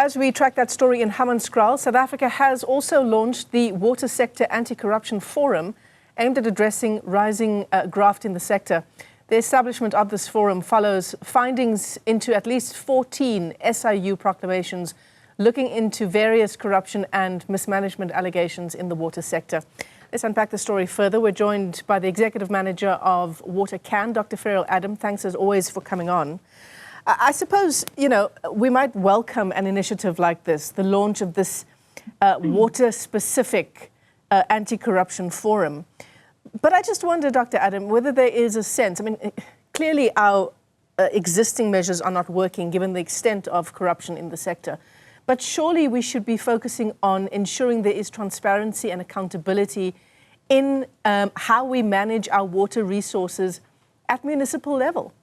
as we track that story in Hammanskraal, South Africa has also launched the Water Sector Anti-Corruption Forum aimed at addressing rising graft in the sector. The establishment of this forum follows findings into at least 14 SIU proclamations looking into various corruption and mismanagement allegations in the water sector. Let's unpack the story further. We're joined by the Executive Manager of Water Can, Dr. Cyril. Thanks as always for coming on. I suppose, we might welcome an initiative like this, the launch of this water-specific anti-corruption forum. But I just wonder, Dr. Adam, whether there is a sense, clearly our existing measures are not working given the extent of corruption in the sector. But surely we should be focusing on ensuring there is transparency and accountability in how we manage our water resources at municipal level.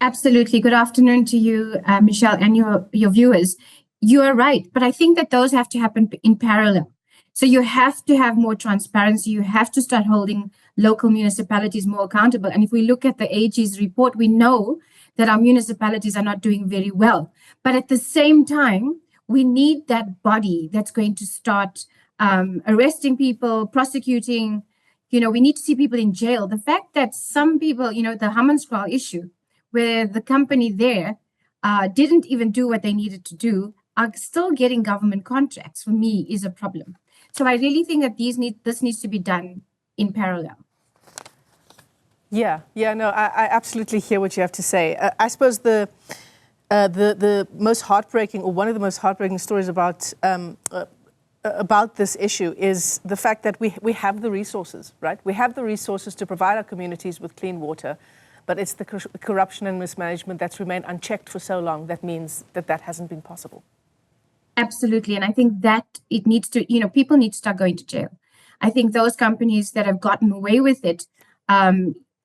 Absolutely. Good afternoon to you, Michelle, and your viewers. You are right, but I think that those have to happen in parallel. So you have to have more transparency. You have to start holding local municipalities more accountable. And if we look at the AG's report, we know that our municipalities are not doing very well. But at the same time, we need that body that's going to start arresting people, prosecuting. We need to see people in jail. The fact that some people, the Hammanskraal issue, where the company there didn't even do what they needed to do, are still getting government contracts, for me, is a problem. So I really think that this needs to be done in parallel. I absolutely hear what you have to say. I suppose the most heartbreaking, or one of the most heartbreaking stories about this issue is the fact that we have the resources, right? We have the resources to provide our communities with clean water, but it's the corruption and mismanagement that's remained unchecked for so long that means that hasn't been possible. Absolutely. And I think that it needs to, people need to start going to jail. I think those companies that have gotten away with it,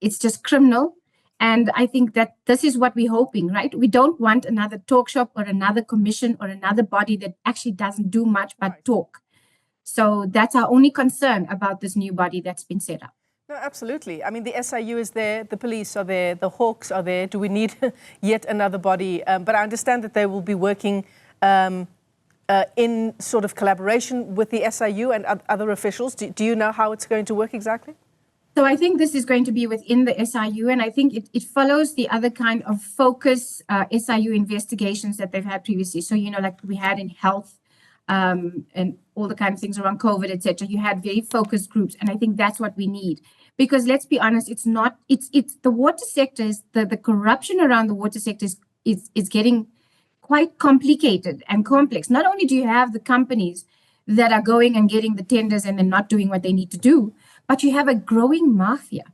it's just criminal. And I think that this is what we're hoping, right? We don't want another talk shop or another commission or another body that actually doesn't do much but talk. So that's our only concern about this new body that's been set up. No, absolutely. The SIU is there, the police are there, the Hawks are there. Do we need yet another body? But I understand that they will be working in sort of collaboration with the SIU and other officials. Do you know how it's going to work exactly? So I think this is going to be within the SIU, and I think it follows the other kind of focus SIU investigations that they've had previously. So, like we had in health and all the kind of things around COVID, etc. You had very focused groups, and I think that's what we need. Because let's be honest, it's the water sector, the corruption around the water sector is getting quite complicated and complex. Not only do you have the companies that are going and getting the tenders and then not doing what they need to do, but you have a growing mafia.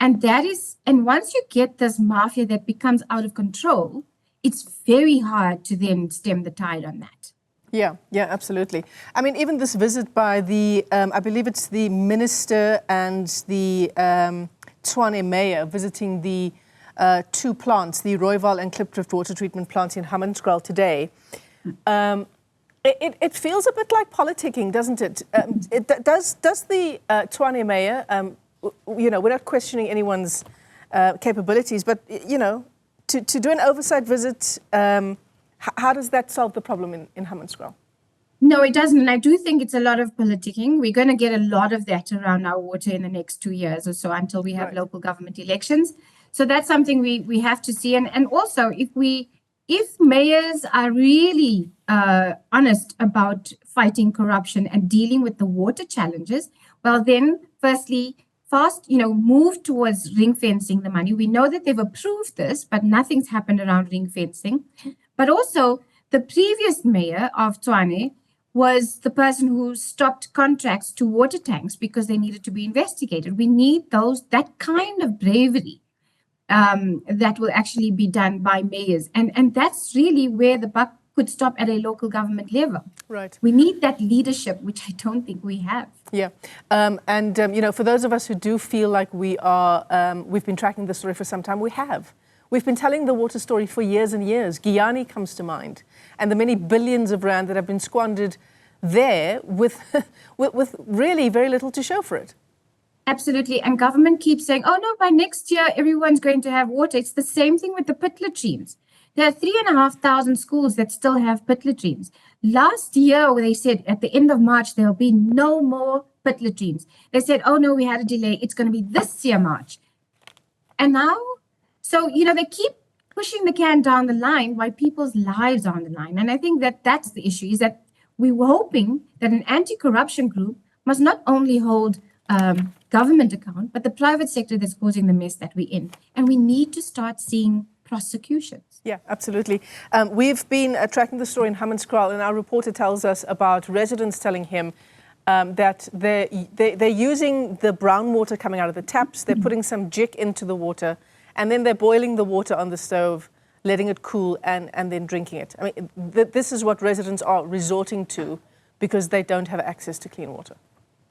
And once you get this mafia that becomes out of control, it's very hard to then stem the tide on that. Yeah, absolutely. Even this visit by the, I believe it's the minister and the Tshwane mayor visiting the two plants, the Rooiwal and Klipdrift water treatment plants in Hammanskraal today. It feels a bit like politicking, doesn't it? Does the Tshwane mayor, we're not questioning anyone's capabilities, but, to do an oversight visit, how does that solve the problem in Hammanskraal? No, it doesn't. And I do think it's a lot of politicking. We're going to get a lot of that around our water in the next 2 years or so until we have local government elections. So that's something we have to see. And also, if mayors are really honest about fighting corruption and dealing with the water challenges, well, then, firstly, move towards ring fencing the money. We know that they've approved this, but nothing's happened around ring fencing. But also, the previous mayor of Tshwane was the person who stopped contracts to water tanks because they needed to be investigated. We need that kind of bravery that will actually be done by mayors. And that's really where the buck could stop at a local government level. Right. We need that leadership, which I don't think we have. Yeah. For those of us who do feel like we've been tracking the story for some time, we have. We've been telling the water story for years and years. Giyani comes to mind, and the many billions of rand that have been squandered there with really very little to show for it. Absolutely. And government keeps saying, oh, no, by next year, everyone's going to have water. It's the same thing with the pit latrines. There are 3,500 schools that still have pit latrines. Last year, they said at the end of March, there will be no more pit latrines. They said, oh no, we had a delay. It's going to be this year, March. And now, so, they keep pushing the can down the line while people's lives are on the line. And I think that that's the issue, is that we were hoping that an anti-corruption group must not only hold government account, but the private sector that's causing the mess that we're in. And we need to start seeing prosecutions. Yeah, absolutely. We've been tracking the story in Hammanskraal, and our reporter tells us about residents telling him that they're using the brown water coming out of the taps, they're putting some jik into the water, and then they're boiling the water on the stove, letting it cool, and then drinking it. I mean, this is what residents are resorting to because they don't have access to clean water.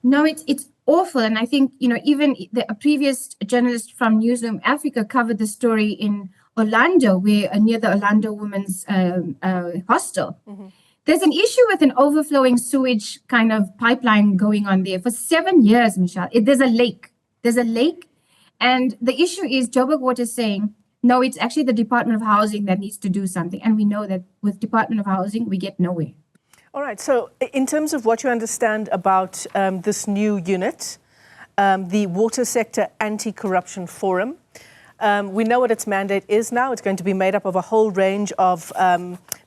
No, it's awful. And I think, even a previous journalist from Newzroom Afrika covered the story in Orlando, where near the Orlando Women's Hostel. Mm-hmm. There's an issue with an overflowing sewage kind of pipeline going on there for 7 years, Michelle. There's a lake. And the issue is Joburg Water is saying, no, it's actually the Department of Housing that needs to do something. And we know that with Department of Housing, we get nowhere. All right. So in terms of what you understand about this new unit, the Water Sector Anti-Corruption Forum, we know what its mandate is now. It's going to be made up of a whole range of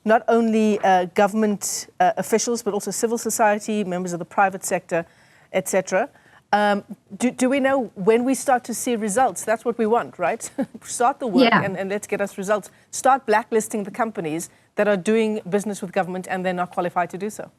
not only government officials, but also civil society, members of the private sector, etc. Do we know when we start to see results? That's what we want, right? Start the work and let's get us results. Start blacklisting the companies that are doing business with government and they're not qualified to do so.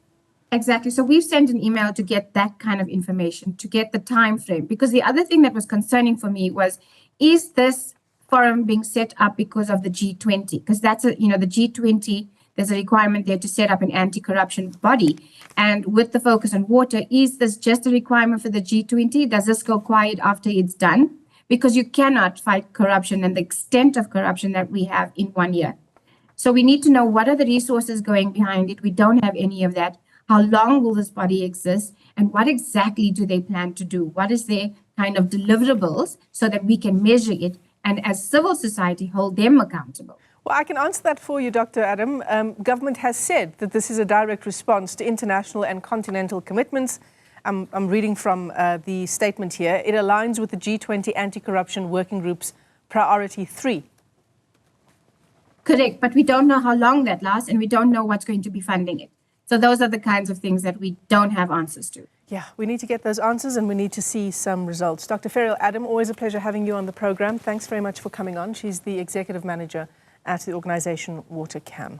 Exactly. So we've sent an email to get that kind of information, to get the time frame. Because the other thing that was concerning for me was, is this forum being set up because of the G20? Because that's, the G20, there's a requirement there to set up an anti-corruption body. And with the focus on water, is this just a requirement for the G20? Does this go quiet after it's done? Because you cannot fight corruption and the extent of corruption that we have in 1 year. So we need to know, what are the resources going behind it? We don't have any of that. How long will this body exist? And what exactly do they plan to do? What is their kind of deliverables so that we can measure it and as civil society hold them accountable? Well, I can answer that for you, Dr. Adam. Government has said that this is a direct response to international and continental commitments. I'm reading from the statement here. It aligns with the G20 Anti-Corruption Working Group's Priority 3. Correct, but we don't know how long that lasts and we don't know what's going to be funding it. So those are the kinds of things that we don't have answers to. Yeah, we need to get those answers and we need to see some results. Dr. Cyril, Adam, always a pleasure having you on the program. Thanks very much for coming on. She's the Executive Manager at the organisation WaterCam.